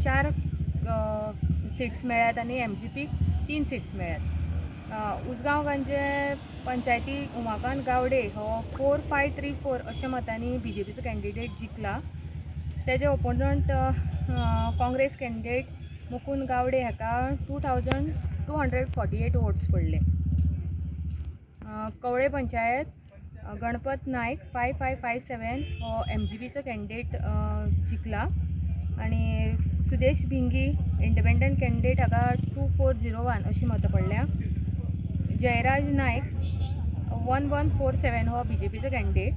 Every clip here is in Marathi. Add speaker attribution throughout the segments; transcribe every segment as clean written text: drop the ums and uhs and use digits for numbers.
Speaker 1: 4 सीट्स मेळ्ळ्यात आनी MGPक 3 सीट्स मेळ्ळ्यात. उसगांव गंजे पंचायती उमाकांत गावडे हो 4534 अशा मतांनी BJPचो कॅन्डिडेट जिखला. तेजे ओपोनंट काँग्रेस कॅन्डिडेट मुकुंद गावडे हाका 2248 वोट्स पडले. कवळे पंचायत गणपत नायक 5557 हो MGPचो कॅन्डिडेट जिखला आनी सुदेश भिंगी इंडिपेंडंट कॅन्डिडेट हाका 2401 अशी मतां पडल्या. जयराज नायक 1147 हो BJPचो कॅन्डिडेट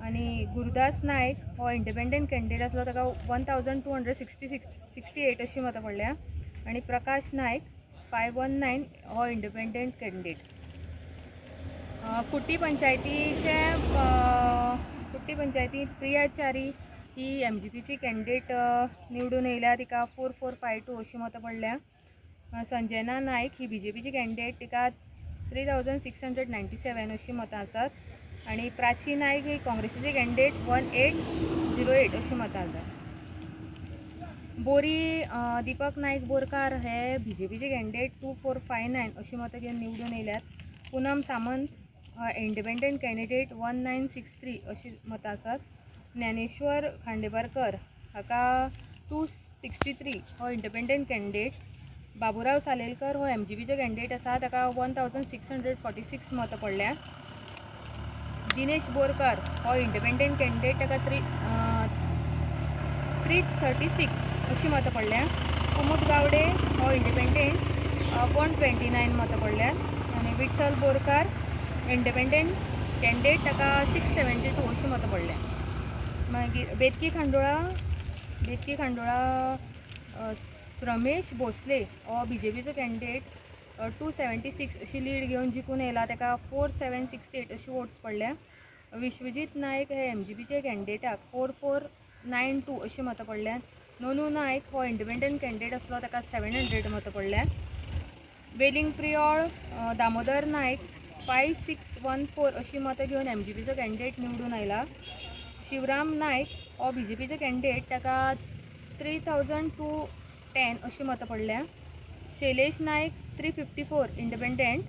Speaker 1: आनी गुरुदास नायक हो इंडिपेंडंट कॅन्डिडेट आसलो ताका 1266 अशी मतां पडल्या आनी प्रकाश नायक 519 हो इंडिपेंडंट कॅन्डिडेट. कुट्टी पंचायतींत प्रिया च्यारी ही MGPची कॅन्डिडेट निवडून येयल्या. तिका 4452 अशी मतां पडल्या. संजना नायक ही BJPची कॅन्डिडेट, तिका 3697 अशी मतां आसात आनी प्राची नायक ही काँग्रेसीची कॅन्डिडेट 1808 अशी मतां आसात. बोरी दीपक नायक बोरकार हे BJPचे कॅन्डिडेट 2459 अशी मतां घेवन निवडून येयल्यात. पूनम सामंत इंडिपेंडंट कॅन्डिडेट 1963 अशी मतां आसात. ज्ञानेश्वर खांडेपारकर हाका 263 हो इंडिपेंडंट कॅन्डिडेट. बाबुराव सालेलकर हो MGPचो कॅन्डिडेट आसा, ताका 1646 मतां पडल्या. दिनेश बोरकार हो इंडिपेंडंट कॅन्डिडेट, ताका 336 अशी मतां पडल्या. कुमुद गावडे हो इंडिपेंडंट 129 मतां पडल्यात आनी विठ्ठल बोरकार इंडिपेंडंट कॅन्डिडेट, ताका 672 अशी मतां पडल्या. मागीर बेतकी खांडोळा रमेश भोसले हो BJPचो कॅन्डिडेट 276 अशी लीड घेवन जिखून येयला. ताका 4768 अशी वोट्स पडल्या. विश्वजीत नायक हे MGPचे कॅन्डिडेटाक 4492 अशी मतां पडल्यात. नोनू नायक हो इंडिपेंडंट कॅन्डिडेट आसलो, ताका 700 मतां पडल्यात. वेलिंग प्रियोळ दामोदर नायक 5614 अशी मतां घेवन MGPचो कॅन्डिडेट निवडून आयला. शिवराम नायक हो BJPचो कॅन्डिडेट, ताका 3210 अशी मतां पडल्या. शैलेश नायक 354 इंडिपेंडंट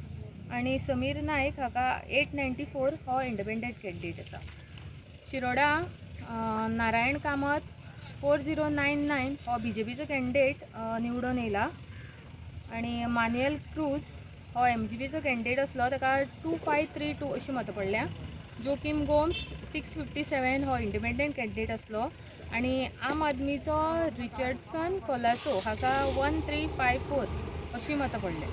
Speaker 1: आनी समीर नायक हाका 894 हो इंडिपेंडंट कॅन्डिडेट आसा. शिरोडा नारायण कामत 4099 हो BJPचो कॅन्डिडेट निवडून येयला आनी मान्युएल क्रूज हो MGPचो कॅन्डिडेट आसलो, ताका 2532 अशी मतां पडल्या. जोकीम गोम्स 657 हो इंडिपेंडंट कॅन्डिडेट आसलो आनी आम आदमीचो रिचर्डसन कोलासो हाका 1354 अशी मतां पडल्या.